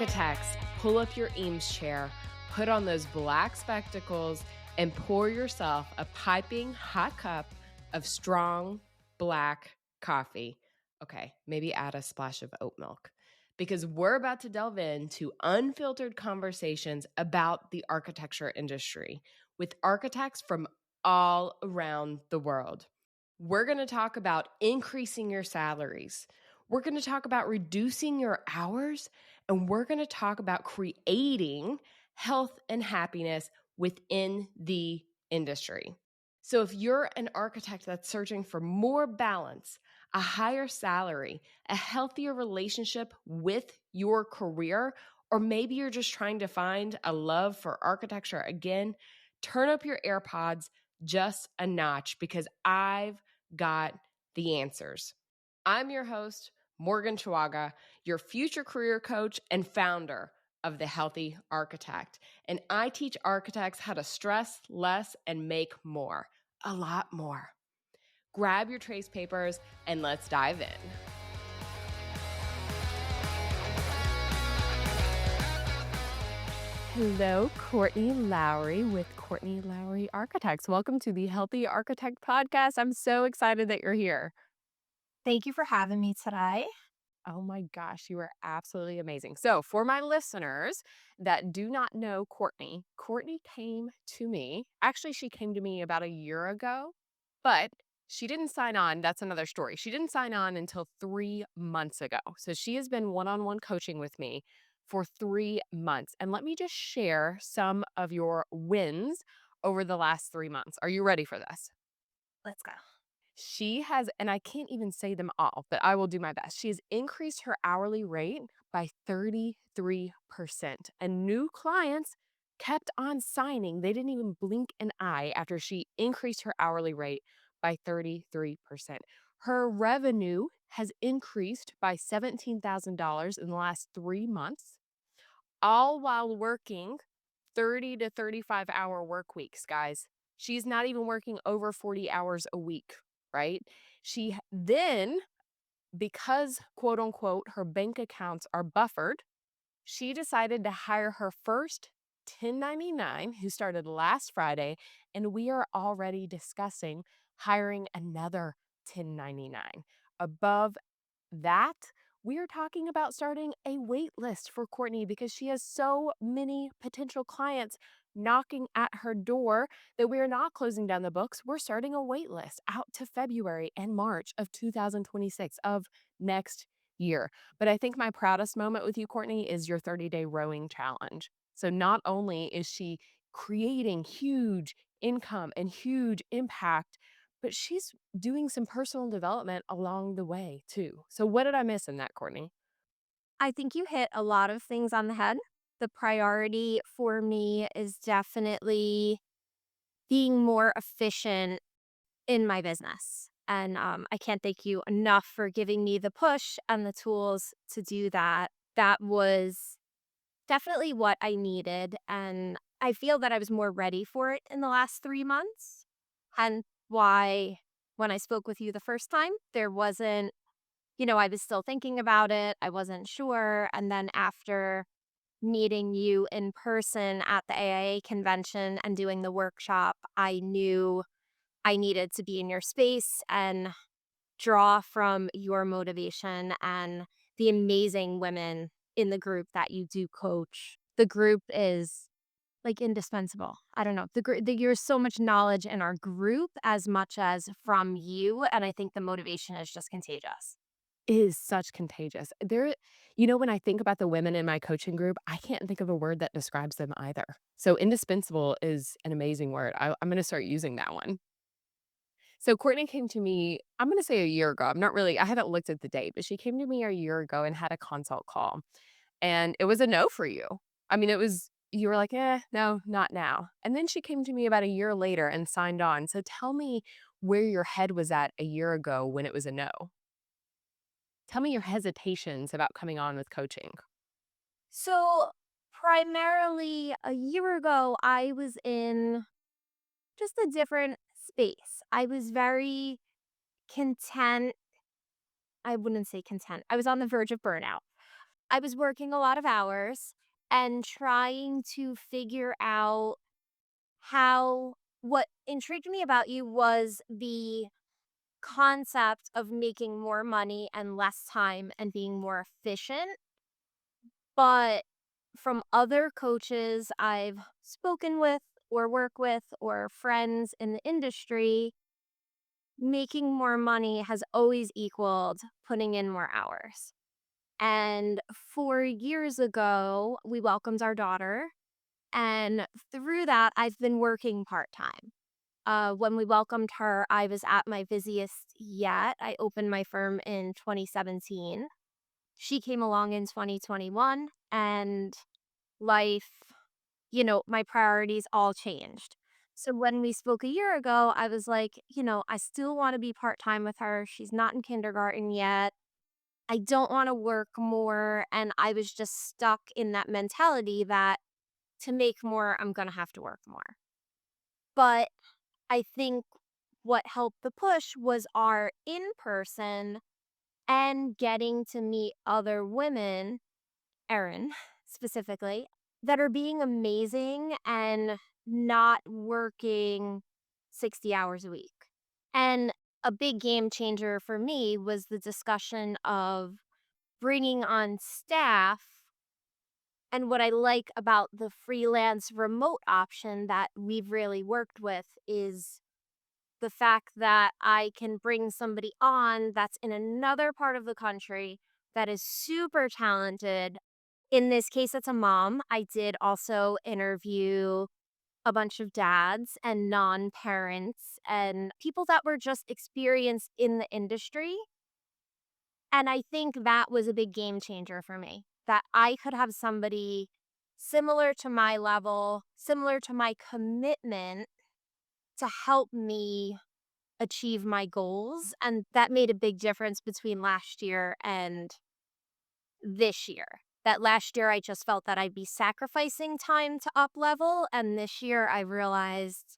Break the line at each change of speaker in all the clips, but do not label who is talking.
Architects, pull up your Eames chair, put on those black spectacles, and pour yourself a piping hot cup of strong black coffee. Okay, maybe add a splash of oat milk, because we're about to delve into unfiltered conversations about the architecture industry with architects from all around the world. We're going to talk about increasing your salaries. We're going to talk about reducing your hours, and we're going to talk about creating health and happiness within the industry. So if you're an architect that's searching for more balance, a higher salary, a healthier relationship with your career, or maybe you're just trying to find a love for architecture again, turn up your AirPods just a notch, because I've got the answers. I'm your host, Morgan Chihuaga, your future career coach and founder of The Healthy Architect. And I teach architects how to stress less and make more, a lot more. Grab your trace papers and let's dive in. Hello, Courtney Lowry with Courtney Lowry Architects. Welcome to the Healthy Architect Podcast. I'm so excited that you're here.
Thank you for having me today.
Oh my gosh, you are absolutely amazing. So, for my listeners that do not know Courtney, Courtney came to me. Actually, she came to me about a year ago, but she didn't sign on. That's another story. She didn't sign on until 3 months ago. So, she has been one-on-one coaching with me for 3 months. And let me just share some of your wins over the last 3 months. Are you ready for this?
Let's go.
She has, and I can't even say them all, but I will do my best. She has increased her hourly rate by 33%. And new clients kept on signing. They didn't even blink an eye after she increased her hourly rate by 33%. Her revenue has increased by $17,000 in the last 3 months, all while working 30 to 35-hour work weeks, guys. She's not even working over 40 hours a week, right? She then, because quote unquote, her bank accounts are buffered, she decided to hire her first 1099 who started last Friday. And we are already discussing hiring another 1099. Above that, we are talking about starting a wait list for Courtney because she has so many potential clients knocking at her door that we are not closing down the books. We're starting a wait list out to February and March of 2026 of next year. But I think my proudest moment with you, Courtney, is your 30-day rowing challenge. So not only is she creating huge income and huge impact, but she's doing some personal development along the way too. So what did I miss in that, Courtney?
I think you hit a lot of things on the head. The priority for me is definitely being more efficient in my business. And I can't thank you enough for giving me the push and the tools to do that. That was definitely what I needed. And I feel that I was more ready for it in the last 3 months. And why, when I spoke with you the first time, there wasn't, I was still thinking about it. I wasn't sure. And then after meeting you in person at the AIA convention and doing the workshop, I knew I needed to be in your space and draw from your motivation and the amazing women in the group that you do coach. The group is like indispensable. I don't know. There's so much knowledge in our group as much as from you. And I think the motivation is just contagious.
Is such contagious. When I think about the women in my coaching group, I can't think of a word that describes them either. So indispensable is an amazing word. I'm going to start using that one. So Courtney came to me, I'm going to say a year ago. I haven't looked at the date, but she came to me a year ago and had a consult call. And it was a no for you. I mean, you were like, no, not now. And then she came to me about a year later and signed on. So tell me where your head was at a year ago when it was a no. Tell me your hesitations about coming on with coaching.
So, primarily a year ago, I was in just a different space. I was very content. I wouldn't say content. I was on the verge of burnout. I was working a lot of hours and trying to figure out how what intrigued me about you was the concept of making more money and less time and being more efficient. But from other coaches I've spoken with or work with or friends in the industry, making more money has always equaled putting in more hours. And 4 years ago, we welcomed our daughter. And through that, I've been working part time. When we welcomed her, I was at my busiest yet. I opened my firm in 2017. She came along in 2021, and life, my priorities all changed. So when we spoke a year ago, I was like, I still want to be part time with her. She's not in kindergarten yet. I don't want to work more. And I was just stuck in that mentality that to make more, I'm going to have to work more. But I think what helped the push was our in person and getting to meet other women, Erin specifically, that are being amazing and not working 60 hours a week. And a big game changer for me was the discussion of bringing on staff. And what I like about the freelance remote option that we've really worked with is the fact that I can bring somebody on that's in another part of the country that is super talented. In this case, it's a mom. I did also interview a bunch of dads and non parents and people that were just experienced in the industry. And I think that was a big game changer for me that I could have somebody similar to my level, similar to my commitment to help me achieve my goals. And that made a big difference between last year and this year. That last year, I just felt that I'd be sacrificing time to up level. And this year, I realized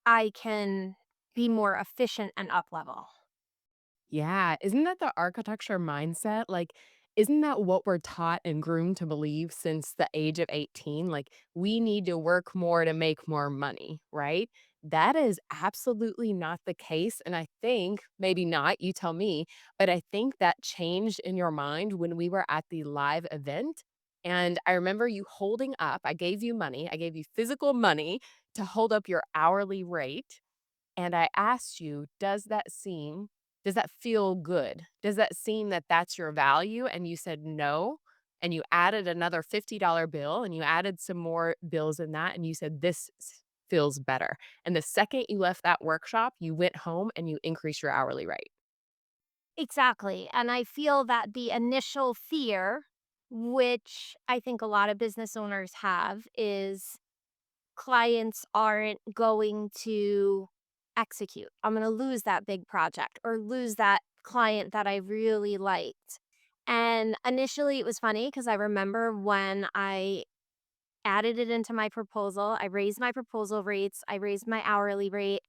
I can be more efficient and up level.
Yeah, isn't that the architecture mindset? Like, isn't that what we're taught and groomed to believe since the age of 18? Like, we need to work more to make more money, right? That is absolutely not the case. And I think, maybe not, you tell me, but I think that changed in your mind when we were at the live event. And I remember you holding up, I gave you money, I gave you physical money to hold up your hourly rate. And I asked you, does that feel good? Does that seem that that's your value? And you said no. And you added another $50 bill and you added some more bills in that. And you said, feels better. And the second you left that workshop, you went home and you increased your hourly rate.
Exactly. And I feel that the initial fear, which I think a lot of business owners have, is clients aren't going to execute. I'm going to lose that big project or lose that client that I really liked. And initially, it was funny because I remember when I added it into my proposal, I raised my proposal rates, I raised my hourly rate,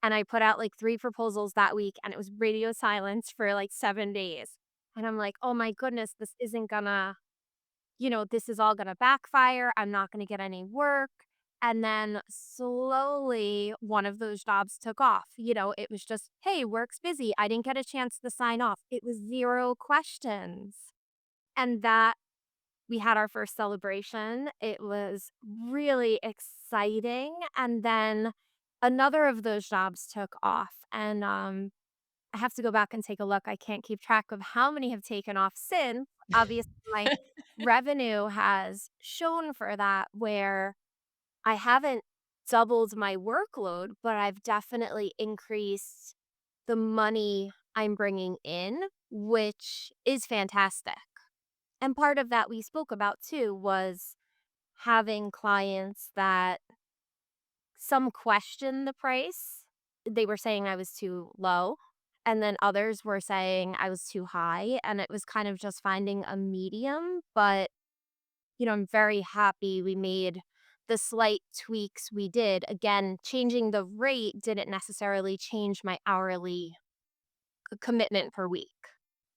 and I put out like 3 proposals that week, and it was radio silence for like 7 days. And I'm like, "Oh my goodness, this isn't gonna, this is all gonna backfire. I'm not gonna get any work." And then slowly one of those jobs took off. It was just, "Hey, work's busy. I didn't get a chance to sign off." It was 0 questions. And that we had our first celebration. It was really exciting. And then another of those jobs took off. And I have to go back and take a look. I can't keep track of how many have taken off since. Obviously, my revenue has shown for that, where I haven't doubled my workload, but I've definitely increased the money I'm bringing in, which is fantastic. And part of that we spoke about too was having clients that some question the price. They were saying I was too low, and then others were saying I was too high, and it was kind of just finding a medium. But, I'm very happy we made the slight tweaks we did. Again, changing the rate didn't necessarily change my hourly commitment per week.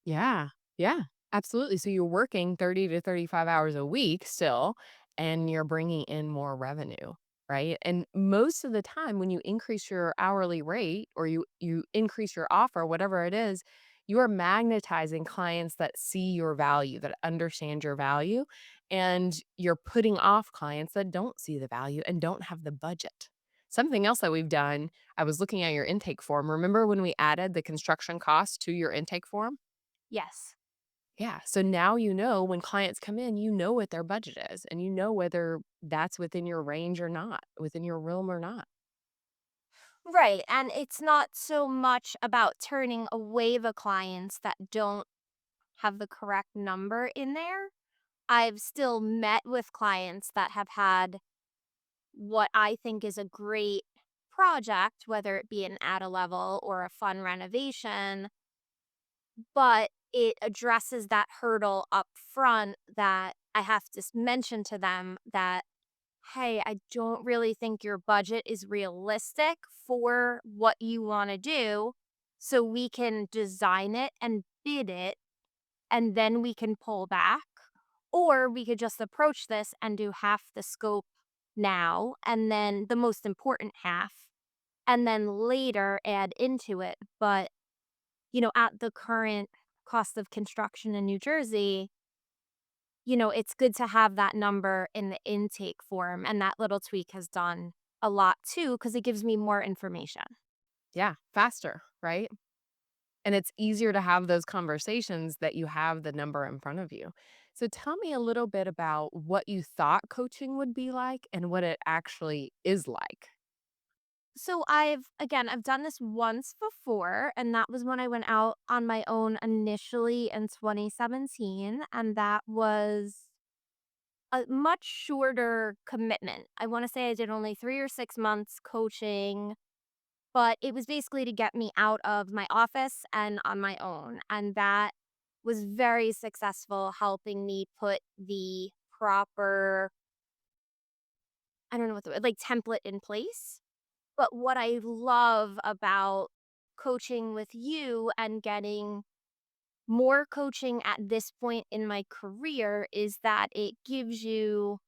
Yeah. Yeah. Absolutely. So you're working 30 to 35 hours a week still, and you're bringing in more revenue, right? And most of the time when you increase your hourly rate or you increase your offer, whatever it is, you are magnetizing clients that see your value, that understand your value, and you're putting off clients that don't see the value and don't have the budget. Something else that we've done, I was looking at your intake form. Remember when we added the construction cost to your intake form?
Yes.
Yeah, so now you know when clients come in, you know what their budget is, and you know whether that's within your range or not, within your realm or not.
Right. And it's not so much about turning away the clients that don't have the correct number in there. I've still met with clients that have had what I think is a great project, whether it be an add a level or a fun renovation, but it addresses that hurdle up front that I have to mention to them that, hey, I don't really think your budget is realistic for what you want to do. So we can design it and bid it, and then we can pull back. Or we could just approach this and do half the scope now, and then the most important half, and then later add into it. But, at the current cost of construction in New Jersey, it's good to have that number in the intake form. And that little tweak has done a lot too, because it gives me more information.
Yeah, faster, right? And it's easier to have those conversations that you have the number in front of you. So tell me a little bit about what you thought coaching would be like and what it actually is like.
So I've done this once before, and that was when I went out on my own initially in 2017. And that was a much shorter commitment. I want to say I did only 3 or 6 months coaching, but it was basically to get me out of my office and on my own. And that was very successful, helping me put the proper, I don't know what the word, like template in place. But what I love about coaching with you and getting more coaching at this point in my career is that it gives you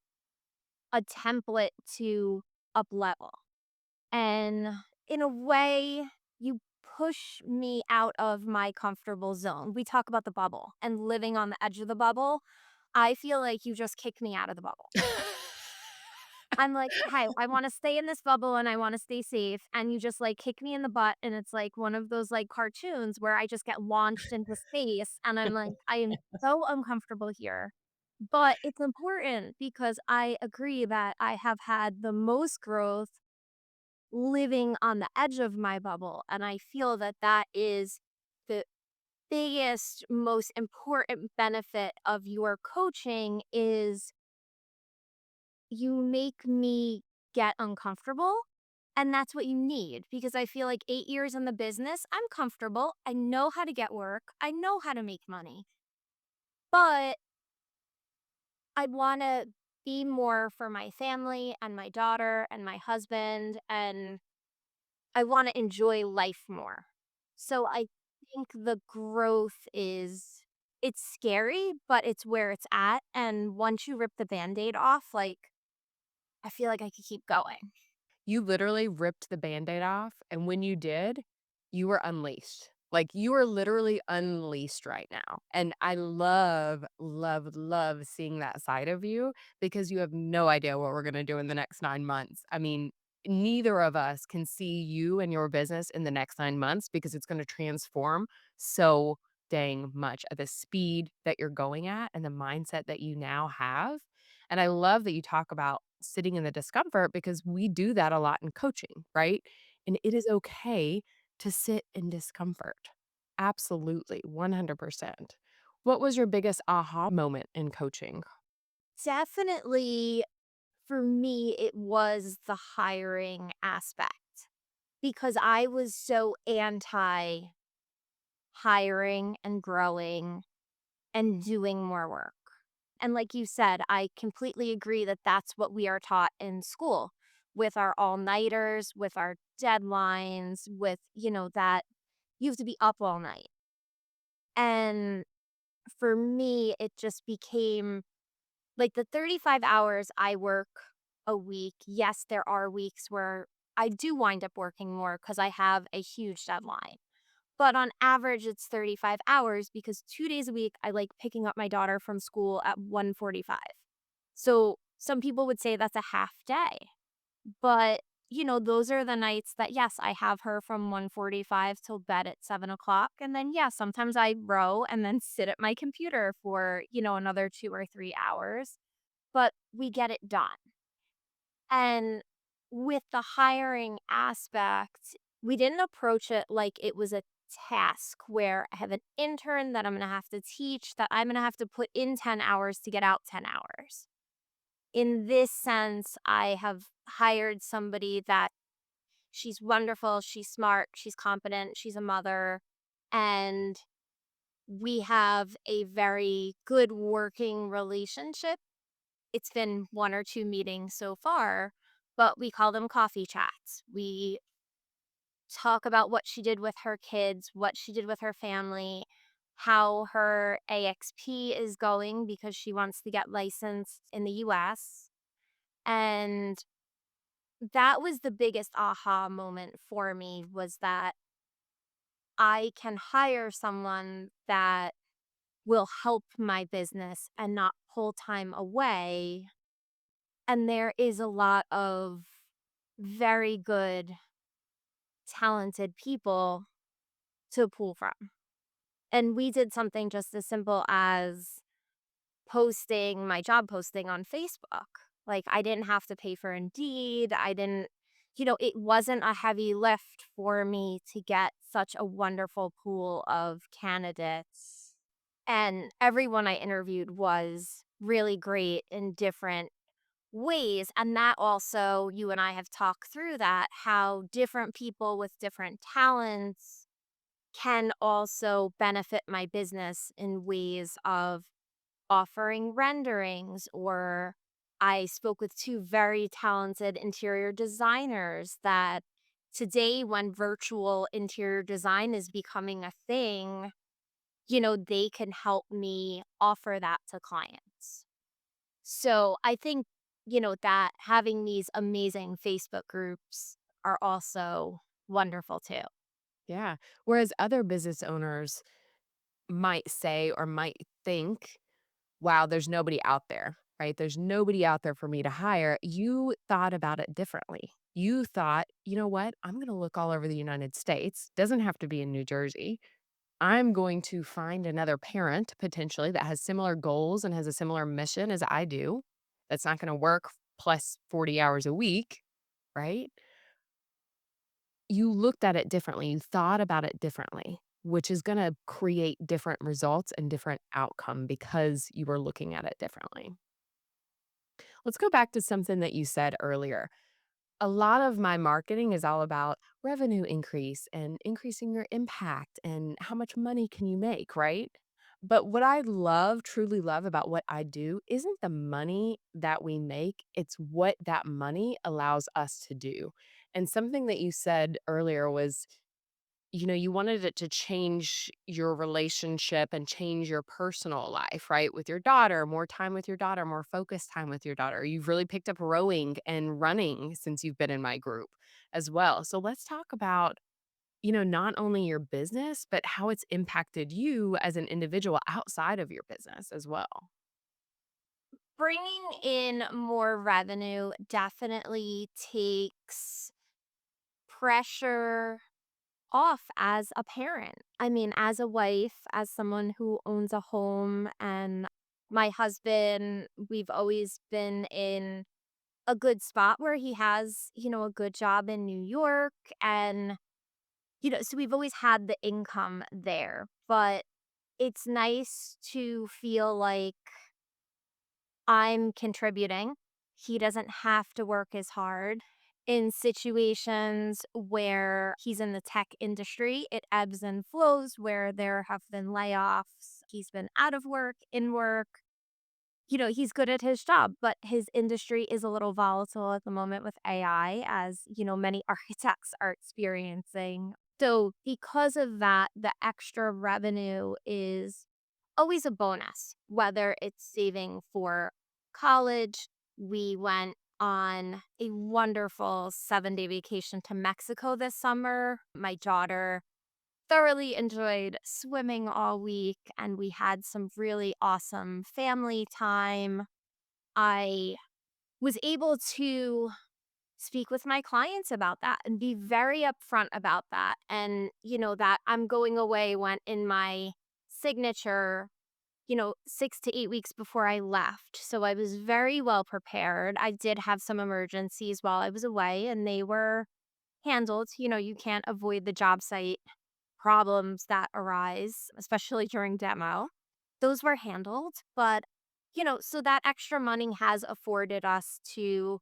a template to up level. And in a way, you push me out of my comfortable zone. We talk about the bubble and living on the edge of the bubble. I feel like you just kicked me out of the bubble. I'm like, "Hey, I wanna stay in this bubble and I wanna stay safe," and you just, like, kick me in the butt, and it's like one of those, like, cartoons where I just get launched into space, and I'm like, "I am so uncomfortable here." But it's important because I agree that I have had the most growth living on the edge of my bubble, and I feel that that is the biggest, most important benefit of your coaching is you make me get uncomfortable, and that's what you need because I feel like 8 years in the business, I'm comfortable, I know how to get work, I know how to make money, but I wanna be more for my family and my daughter and my husband, and I wanna enjoy life more. So I think the growth is it's scary, but it's where it's at, and once you rip the Band-Aid off, like, I feel like I could keep going.
You literally ripped the Band-Aid off, and when you did, you were unleashed. Like, you are literally unleashed right now, and I love, love, love seeing that side of you because you have no idea what we're gonna do in the next 9 months. I mean, neither of us can see you and your business in the next 9 months because it's gonna transform so dang much at the speed that you're going at and the mindset that you now have, and I love that you talk about sitting in the discomfort because we do that a lot in coaching, right? And it is okay to sit in discomfort. Absolutely, 100%. What was your biggest aha moment in coaching?
Definitely, for me, it was the hiring aspect because I was so anti hiring and growing and doing more work. And like you said, I completely agree that that's what we are taught in school with our all nighters, with our deadlines, with, that you have to be up all night. And for me, it just became like the 35 hours I work a week. Yes, there are weeks where I do wind up working more because I have a huge deadline. But on average, it's 35 hours because 2 days a week, I like picking up my daughter from school at 1:45. So some people would say that's a half day. But, those are the nights that, yes, I have her from 1:45 till bed at 7 o'clock. And then, yeah, sometimes I row and then sit at my computer for, another 2 or 3 hours. But we get it done. And with the hiring aspect, we didn't approach it like it was a task where I have an intern that I'm going to have to teach, that I'm going to have to put in 10 hours to get out 10 hours. In this sense, I have hired somebody that she's wonderful, she's smart, she's competent, she's a mother, and we have a very good working relationship. It's been 1 or 2 meetings so far, but we call them coffee chats. We talk about what she did with her kids, what she did with her family, how her AXP is going because she wants to get licensed in the US. And that was the biggest aha moment for me, was that I can hire someone that will help my business and not pull time away. And there is a lot of very good, talented people to pull from. And we did something just as simple as posting my job posting on Facebook. Like, I didn't have to pay for Indeed. I didn't, it wasn't a heavy lift for me to get such a wonderful pool of candidates. And everyone I interviewed was really great in different ways. And that also, you and I have talked through that, how different people with different talents can also benefit my business in ways of offering renderings. Or I spoke with two very talented interior designers that today, when virtual interior design is becoming a thing, they can help me offer that to clients. So I think, that having these amazing Facebook groups are also wonderful too.
Yeah. Whereas other business owners might say or might think, wow, there's nobody out there, right? There's nobody out there for me to hire. You thought about it differently. You thought, you know what? I'm going to look all over the United States. Doesn't have to be in New Jersey. I'm going to find another parent potentially that has similar goals and has a similar mission as I do. That's not going to work plus 40 hours a week, right? You looked at it differently. You thought about it differently, which is going to create different results and different outcome because you were looking at it differently. Let's go back to something that you said earlier. A lot of my marketing is all about revenue increase and increasing your impact and how much money can you make, right? But what I love, truly love about what I do isn't the money that we make, it's what that money allows us to do. And something that you said earlier was, you wanted it to change your relationship and change your personal life, right? With your daughter, more time with your daughter, more focused time with your daughter. You've really picked up rowing and running since you've been in my group as well. So let's talk about, not only your business, but how it's impacted you as an individual outside of your business as well.
Bringing in more revenue definitely takes pressure off as a parent. I mean, as a wife, as someone who owns a home, and my husband, we've always been in a good spot where he has, a good job in New York. And, so we've always had the income there. But it's nice to feel like I'm contributing. He doesn't have to work as hard. In situations where he's in the tech industry, it ebbs and flows, where there have been layoffs. He's been out of work, in work. He's good at his job, but his industry is a little volatile at the moment with AI, as, many architects are experiencing. So, because of that, the extra revenue is always a bonus, whether it's saving for college. We went on a wonderful 7-day vacation to Mexico this summer. My daughter thoroughly enjoyed swimming all week, and we had some really awesome family time. I was able to speak with my clients about that and be very upfront about that. And, that I'm going away went in my signature, 6 to 8 weeks before I left. So I was very well prepared. I did have some emergencies while I was away, and they were handled. You can't avoid the job site problems that arise, especially during demo. Those were handled. But, so that extra money has afforded us to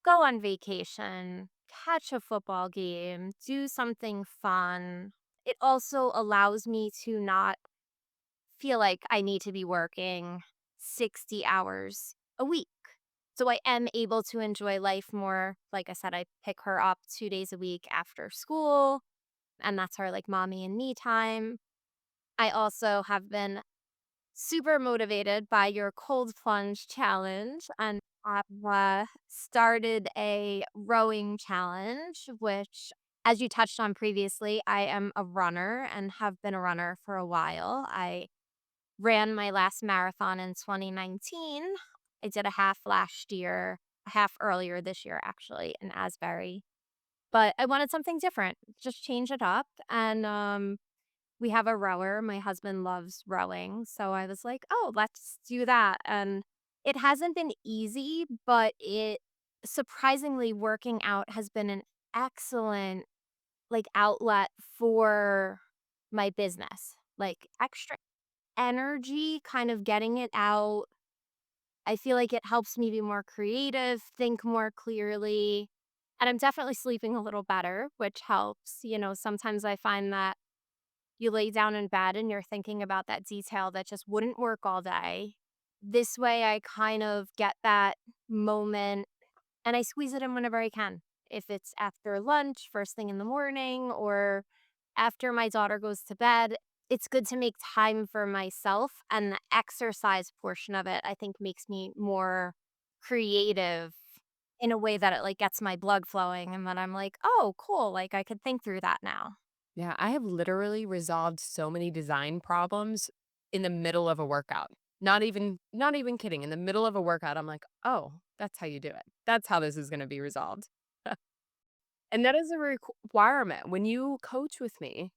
go on vacation, catch a football game, do something fun. It also allows me to not feel like I need to be working 60 hours a week. So I am able to enjoy life more. Like I said, I pick her up 2 days a week after school, and that's our like mommy and me time. I also have been super motivated by your cold plunge challenge, and I've started a rowing challenge, which, as you touched on previously, I am a runner and have been a runner for a while. I ran my last marathon in 2019. I did a half last year, a half earlier this year, actually, in Asbury. But I wanted something different, just change it up. And we have a rower. My husband loves rowing. So I was like, oh, let's do that. And it hasn't been easy, but it surprisingly working out has been an excellent like outlet for my business. Like extra energy, kind of getting it out. I feel like it helps me be more creative, think more clearly. And I'm definitely sleeping a little better, which helps. Sometimes I find that you lay down in bed and you're thinking about that detail that just wouldn't work all day. This way, I kind of get that moment and I squeeze it in whenever I can. If it's after lunch, first thing in the morning, or after my daughter goes to bed, it's good to make time for myself. And the exercise portion of it, I think, makes me more creative in a way that it like gets my blood flowing. And then I'm like, oh, cool. Like I could think through that now.
Yeah, I have literally resolved so many design problems in the middle of a workout. Not even kidding. In the middle of a workout, I'm like, "Oh, that's how you do it. That's how this is gonna be resolved." And that is a requirement. When you coach with me,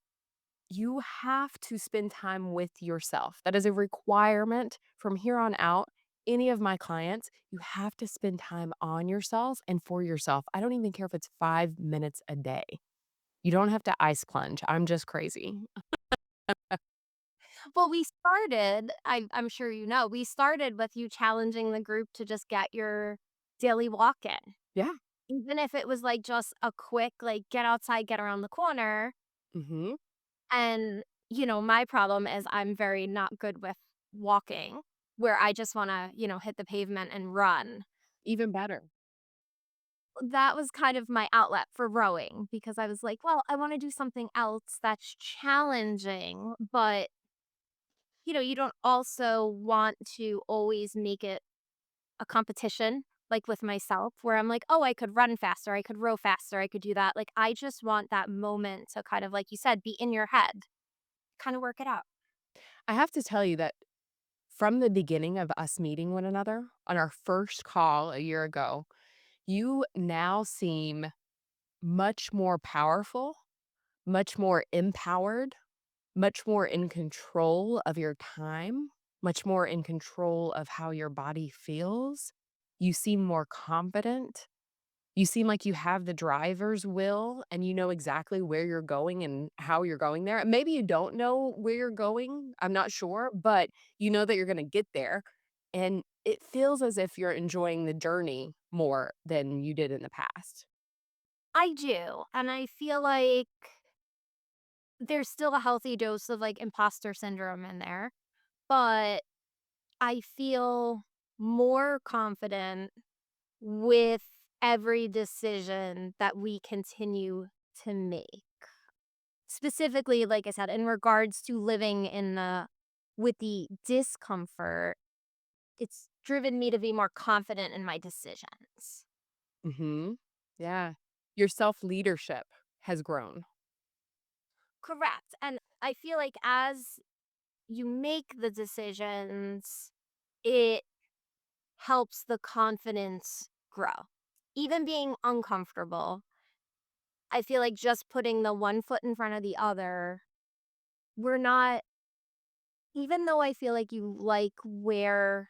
you have to spend time with yourself. That is a requirement from here on out. Any of my clients, you have to spend time on yourself and for yourself. I don't even care if it's 5 minutes a day. You don't have to ice plunge. I'm just crazy.
Well, I'm sure we started with you challenging the group to just get your daily walk in.
Yeah.
Even if it was like just a quick, like, get outside, get around the corner.
Mhm.
And, my problem is I'm very not good with walking, where I just want to, hit the pavement and run.
Even better.
That was kind of my outlet for rowing because I was like, well, I want to do something else that's challenging, but, you don't also want to always make it a competition, like with myself, where I'm like, oh, I could run faster, I could row faster, I could do that. Like, I just want that moment to kind of, like you said, be in your head, kind of work it out.
I have to tell you that from the beginning of us meeting one another on our first call a year ago, you now seem much more powerful, much more empowered, much more in control of your time, much more in control of how your body feels. You seem more confident. You seem like you have the driver's will and you know exactly where you're going and how you're going there. Maybe you don't know where you're going, I'm not sure, but you know that you're gonna get there, and it feels as if you're enjoying the journey more than you did in the past.
I do. And I feel like there's still a healthy dose of like imposter syndrome in there, but I feel more confident with every decision that we continue to make. Specifically, like I said, in regards to living in the with the discomfort, it's driven me to be more confident in my decisions.
Mhm. Yeah. Your self-leadership has grown.
Correct. And I feel like as you make the decisions, it helps the confidence grow. Even being uncomfortable, I feel like just putting the one foot in front of the other, we're not, even though I feel like you like where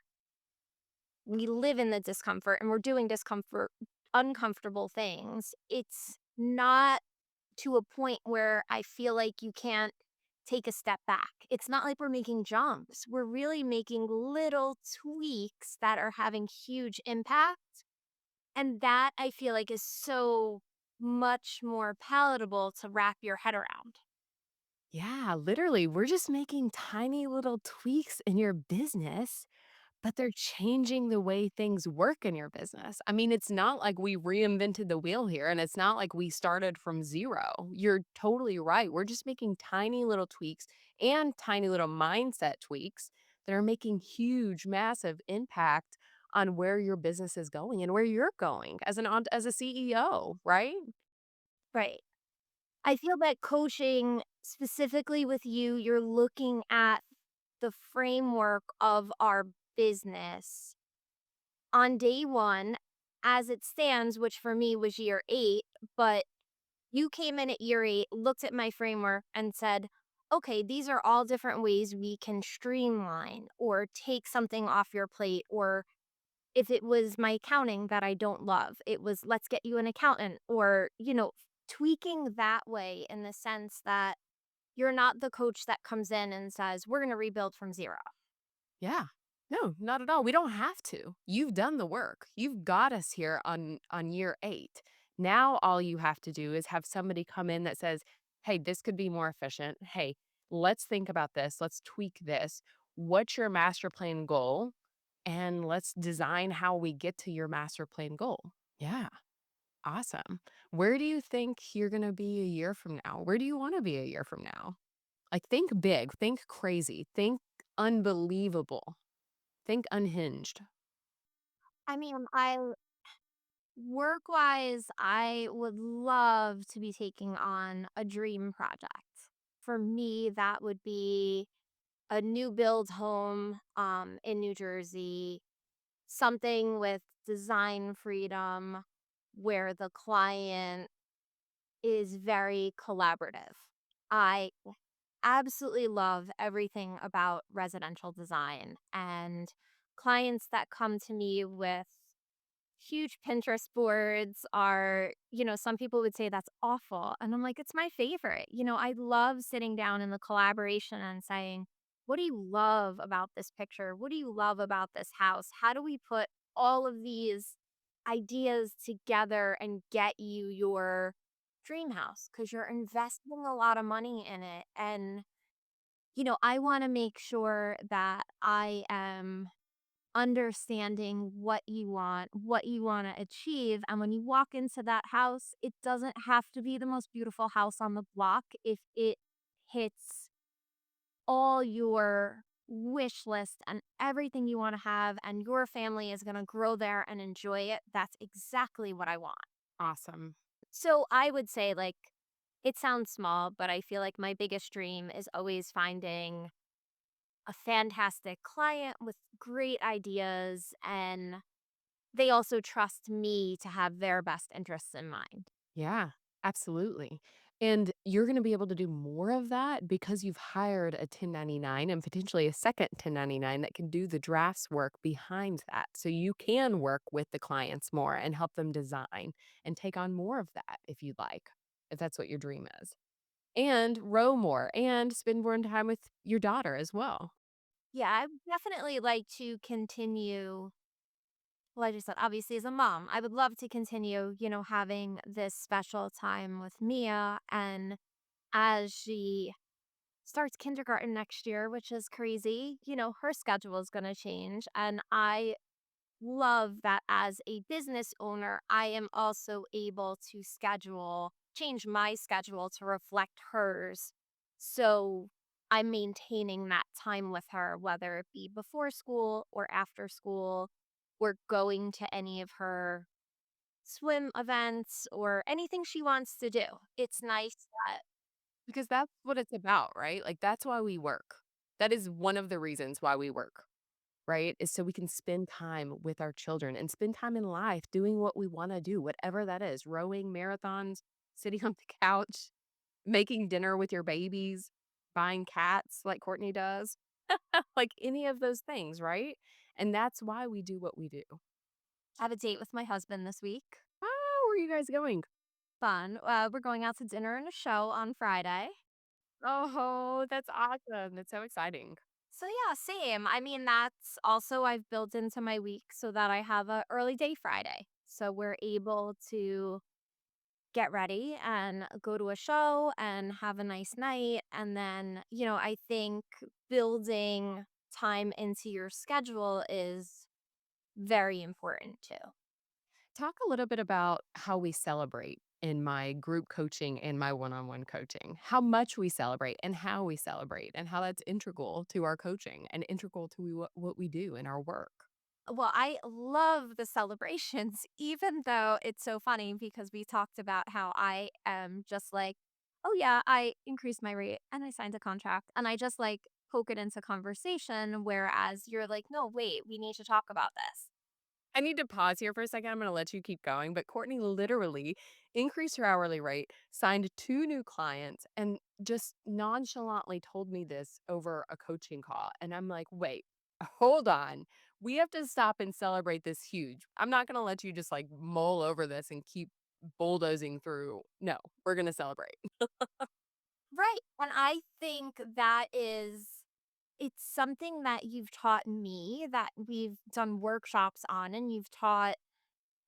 we live in the discomfort and we're doing uncomfortable things, it's not to a point where I feel like you can't take a step back. It's not like we're making jumps. We're really making little tweaks that are having huge impact. And that I feel like is so much more palatable to wrap your head around.
Yeah, literally, we're just making tiny little tweaks in your business, but they're changing the way things work in your business. I mean, it's not like we reinvented the wheel here, and it's not like we started from zero. You're totally right. We're just making tiny little tweaks and tiny little mindset tweaks that are making huge, massive impact on where your business is going and where you're going as as a CEO, right?
Right. I feel that coaching specifically with you, you're looking at the framework of our business on day one as it stands, which for me was year 8, but you came in at year 8, looked at my framework and said, okay, these are all different ways we can streamline or take something off your plate. Or if it was my accounting that I don't love, it was let's get you an accountant or, tweaking that way in the sense that you're not the coach that comes in and says, we're going to rebuild from zero.
Yeah. No, not at all. We don't have to. You've done the work. You've got us here on year 8. Now all you have to do is have somebody come in that says, "Hey, this could be more efficient. Hey, let's think about this. Let's tweak this. What's your master plan goal? And let's design how we get to your master plan goal." Yeah. Awesome. Where do you think you're going to be a year from now? Where do you want to be a year from now? Like, think big, think crazy, think unbelievable. Think unhinged.
I mean, I work wise, I would love to be taking on a dream project. For me, that would be a new build home in New Jersey, something with design freedom where the client is very collaborative. I absolutely love everything about residential design and clients that come to me with huge Pinterest boards are, some people would say that's awful. And I'm like, it's my favorite. I love sitting down in the collaboration and saying, what do you love about this picture? What do you love about this house? How do we put all of these ideas together and get you your dream house? Because you're investing a lot of money in it. And, I want to make sure that I am understanding what you want to achieve. And when you walk into that house, it doesn't have to be the most beautiful house on the block. If it hits all your wish list and everything you want to have, and your family is going to grow there and enjoy it, that's exactly what I want.
Awesome.
So I would say, like, it sounds small, but I feel like my biggest dream is always finding a fantastic client with great ideas, and they also trust me to have their best interests in mind.
Yeah, absolutely. And you're going to be able to do more of that because you've hired a 1099 and potentially a second 1099 that can do the drafts work behind that. So you can work with the clients more and help them design and take on more of that if you'd like, if that's what your dream is. And row more and spend more time with your daughter as well.
Yeah, I would definitely like to continue. Well, I just said, obviously, as a mom, I would love to continue, having this special time with Mia. And as she starts kindergarten next year, which is crazy, her schedule is going to change. And I love that as a business owner, I am also able to change my schedule to reflect hers. So I'm maintaining that time with her, whether it be before school or after school, or going to any of her swim events or anything she wants to do. It's nice that
Because that's what it's about, right? Like, that's why we work. That is one of the reasons why we work, right? Is so we can spend time with our children and spend time in life doing what we wanna do, whatever that is, rowing, marathons, sitting on the couch, making dinner with your babies, buying cats like Courtney does, like any of those things, right? And that's why we do what we do.
I have a date with my husband this week.
Oh, where are you guys going?
Fun. We're going out to dinner and a show on Friday.
Oh, that's awesome. That's so exciting.
So yeah, same. I mean, that's also I've built into my week so that I have a early day Friday. So we're able to get ready and go to a show and have a nice night. And then, I think building time into your schedule is very important too.
Talk a little bit about how we celebrate in my group coaching and my one-on-one coaching. How much we celebrate and how we celebrate and how that's integral to our coaching and integral to what we do in our work.
Well, I love the celebrations, even though it's so funny because we talked about how I am just like, oh, yeah, I increased my rate and I signed a contract and I just like poke it into conversation. Whereas you're like, no, wait, we need to talk about this.
I need to pause here for a second. I'm going to let you keep going. But Courtney literally increased her hourly rate, signed two new clients, and just nonchalantly told me this over a coaching call. And I'm like, wait, hold on. We have to stop and celebrate this huge. I'm not going to let you just like mull over this and keep bulldozing through. No, we're going to celebrate.
Right. And I think that it's something that you've taught me that we've done workshops on, and you've taught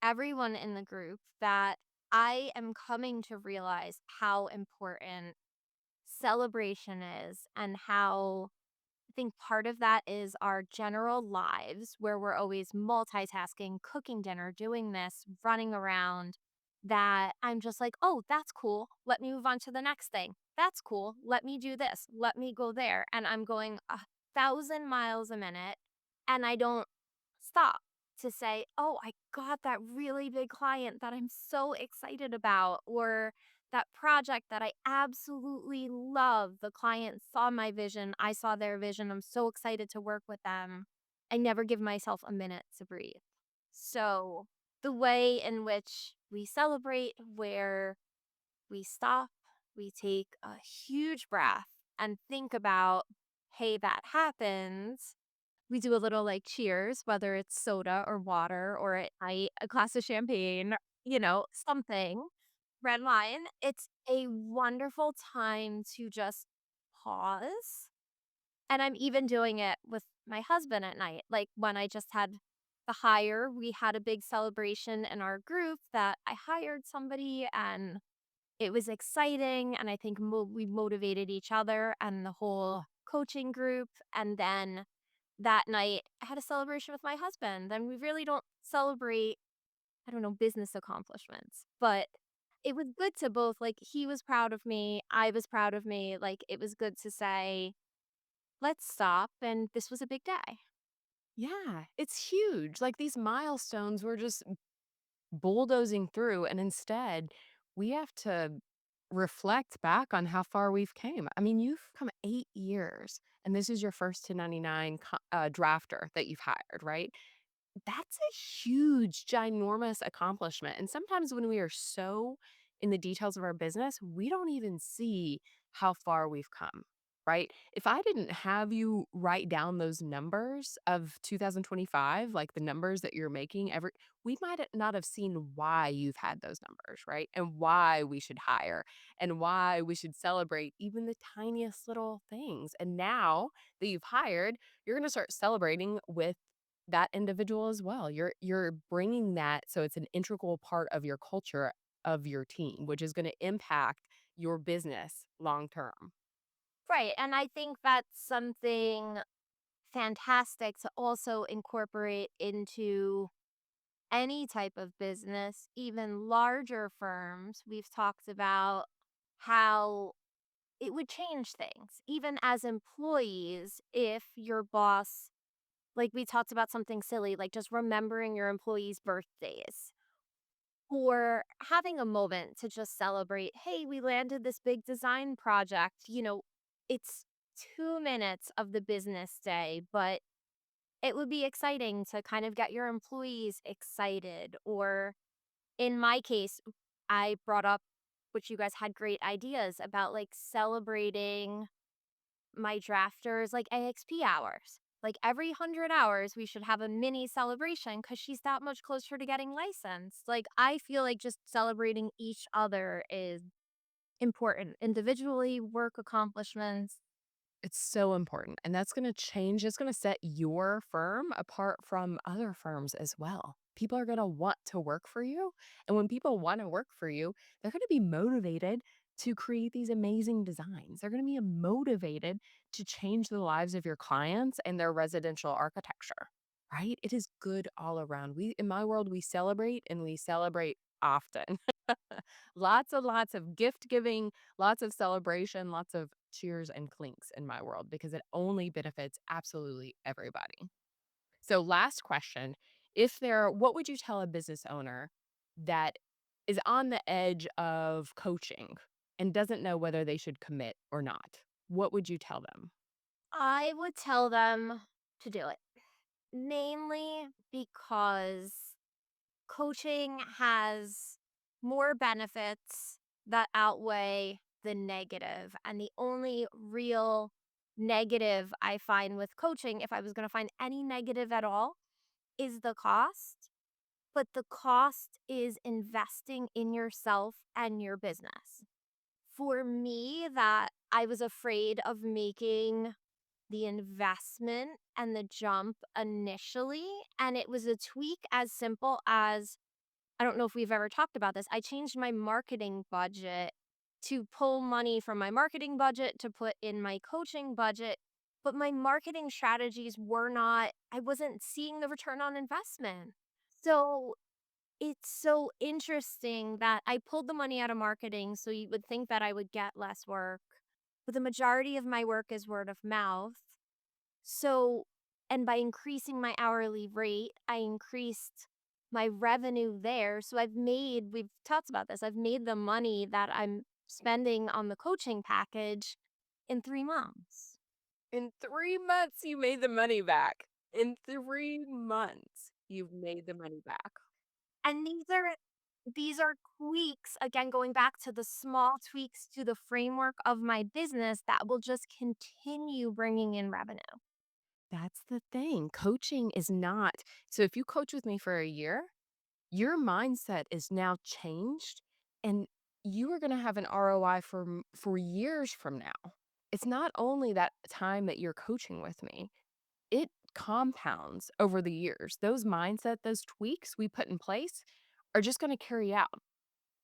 everyone in the group that I am coming to realize how important celebration is and how I think part of that is our general lives where we're always multitasking, cooking dinner, doing this, running around. That I'm just like, oh, that's cool. Let me move on to the next thing. That's cool. Let me do this. Let me go there. And I'm going 1,000 miles a minute and I don't stop to say, oh, I got that really big client that I'm so excited about, or that project that I absolutely love. The client saw my vision, I saw their vision. I'm so excited to work with them. I never give myself a minute to breathe. So, the way in which we celebrate, where we stop, we take a huge breath and think about, hey, that happens. We do a little like cheers, whether it's soda or water, or at night, a glass of champagne, something red wine. It's a wonderful time to just pause. And I'm even doing it with my husband at night. Like when I just had the hire, we had a big celebration in our group that I hired somebody and it was exciting. And I think we motivated each other and the whole coaching group. And then that night, I had a celebration with my husband. And we really don't celebrate, I don't know, business accomplishments, but it was good to both, like, he was proud of me, I was proud of me, like, it was good to say, "Let's stop," and this was a big day.
Yeah, it's huge. Like these milestones, we're just bulldozing through, and instead, we have to reflect back on how far we've came. I mean, you've come 8 years, and this is your first 1099 drafter that you've hired, right? That's a huge, ginormous accomplishment, and sometimes when we are so in the details of our business, we don't even see how far we've come, right? If I didn't have you write down those numbers of 2025, like the numbers that you're making every we might not have seen why you've had those numbers, right? And why we should hire and why we should celebrate even the tiniest little things. And now that you've hired, you're going to start celebrating with that individual as well. You're bringing that so it's an integral part of your culture of your team, which is gonna impact your business long term.
Right, and I think that's something fantastic to also incorporate into any type of business, even larger firms. We've talked about how it would change things. Even as employees, if your boss, like we talked about something silly, like just remembering your employees' birthdays or having a moment to just celebrate, hey, we landed this big design project. It's 2 minutes of the business day, but it would be exciting to kind of get your employees excited. Or in my case, I brought up, which you guys had great ideas about, like celebrating my drafters like AXP hours. Like every 100 hours, we should have a mini celebration because she's that much closer to getting licensed. Like, I feel like just celebrating each other is important individually, work accomplishments.
It's so important, and that's gonna change it's gonna set your firm apart from other firms as well. People are gonna want to work for you, and when people wanna work for you, they're gonna be motivated to create these amazing designs. They're gonna be motivated to change the lives of your clients and their residential architecture, right? It is good all around. We in my world, we celebrate and we celebrate often. Lots and lots of gift giving, lots of celebration, lots of cheers and clinks in my world because it only benefits absolutely everybody. So, last question. What would you tell a business owner that is on the edge of coaching and doesn't know whether they should commit or not? What would you tell them?
I would tell them to do it, mainly because coaching has more benefits that outweigh the negative. And the only real negative I find with coaching, if I was going to find any negative at all, is the cost. But the cost is investing in yourself and your business. For me, that I was afraid of making the investment and the jump initially. And it was a tweak as simple as, I don't know if we've ever talked about this. I changed my marketing budget to pull money from my marketing budget to put in my coaching budget. But my marketing strategies were not, I wasn't seeing the return on investment. So it's so interesting that I pulled the money out of marketing. So you would think that I would get less work. But the majority of my work is word of mouth. So, and by increasing my hourly rate, I increased my revenue there. So we've talked about this, I've made the money that I'm spending on the coaching package in 3 months.
In 3 months, you made the money back. In 3 months, you've made the money back.
And these are tweaks, again, going back to the small tweaks to the framework of my business that will just continue bringing in revenue.
That's the thing. Coaching is not so if you coach with me for a year, your mindset is now changed and you are going to have an ROI for years from now. It's not only that time that you're coaching with me. It compounds over the years. Those mindset, those tweaks we put in place are just going to carry out.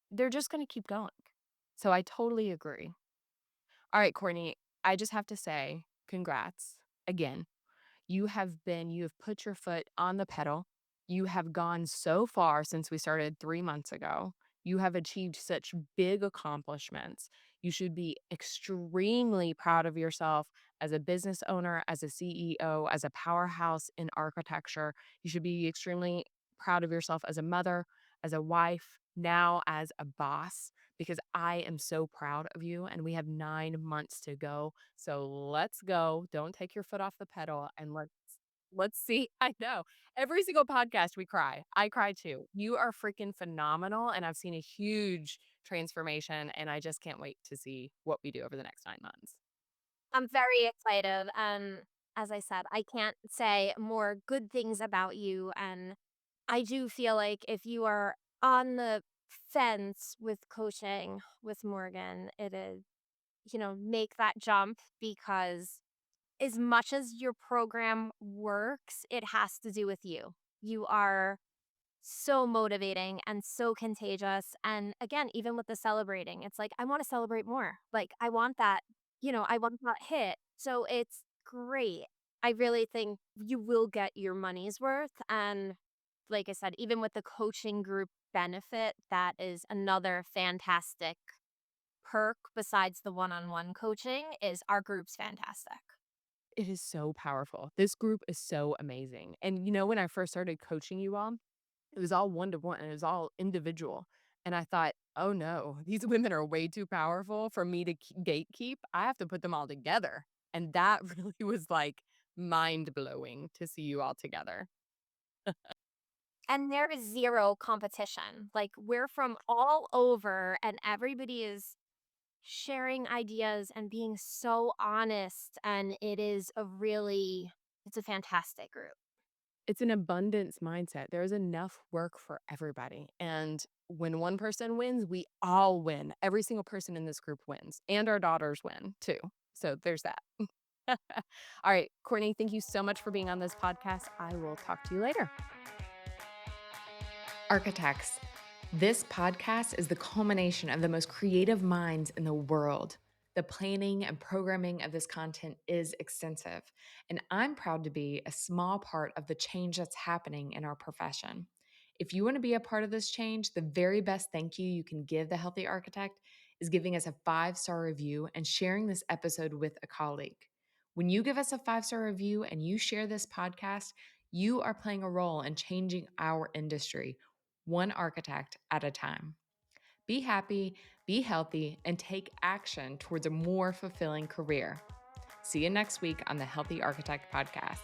They're just going to keep going. So I totally agree. All right, Courtney, I just have to say congrats again. You have put your foot on the pedal. You have gone so far since we started 3 months ago. You have achieved such big accomplishments. You should be extremely proud of yourself as a business owner, as a CEO, as a powerhouse in architecture. You should be extremely proud of yourself as a mother, as a wife, now as a boss, because I am so proud of you and we have 9 months to go. So let's go. Don't take your foot off the pedal and let's see. I know. Every single podcast we cry. I cry too. You are freaking phenomenal and I've seen a huge transformation and I just can't wait to see what we do over the next 9 months.
I'm very excited. And as I said, I can't say more good things about you. And I do feel like if you are on the fence with coaching with Morgan, it is, make that jump because as much as your program works, it has to do with you. You are so motivating and so contagious. And again, even with the celebrating, it's like, I want to celebrate more. Like, I want that, I want that hit. So it's great. I really think you will get your money's worth. And like I said, even with the coaching group benefit, that is another fantastic perk besides the one-on-one coaching is our group's fantastic.
It is so powerful. This group is so amazing. And when I first started coaching you all, it was all one to one and it was all individual. And I thought, oh no, these women are way too powerful for me to gatekeep. I have to put them all together. And that really was like mind blowing to see you all together.
And there is zero competition. Like, we're from all over, and everybody is sharing ideas and being so honest, and it's a fantastic group.
It's an abundance mindset. There's enough work for everybody. And when one person wins, we all win. Every single person in this group wins, and our daughters win too. So there's that. All right, Courtney, thank you so much for being on this podcast. I will talk to you later.
Architects, this podcast is the culmination of the most creative minds in the world. The planning and programming of this content is extensive, and I'm proud to be a small part of the change that's happening in our profession. If you want to be a part of this change, the very best thank you can give the Healthy Architect is giving us a 5-star review and sharing this episode with a colleague. When you give us a 5-star review and you share this podcast, you are playing a role in changing our industry one architect at a time. Be happy, be healthy, and take action towards a more fulfilling career. See you next week on the Healthy Architect Podcast.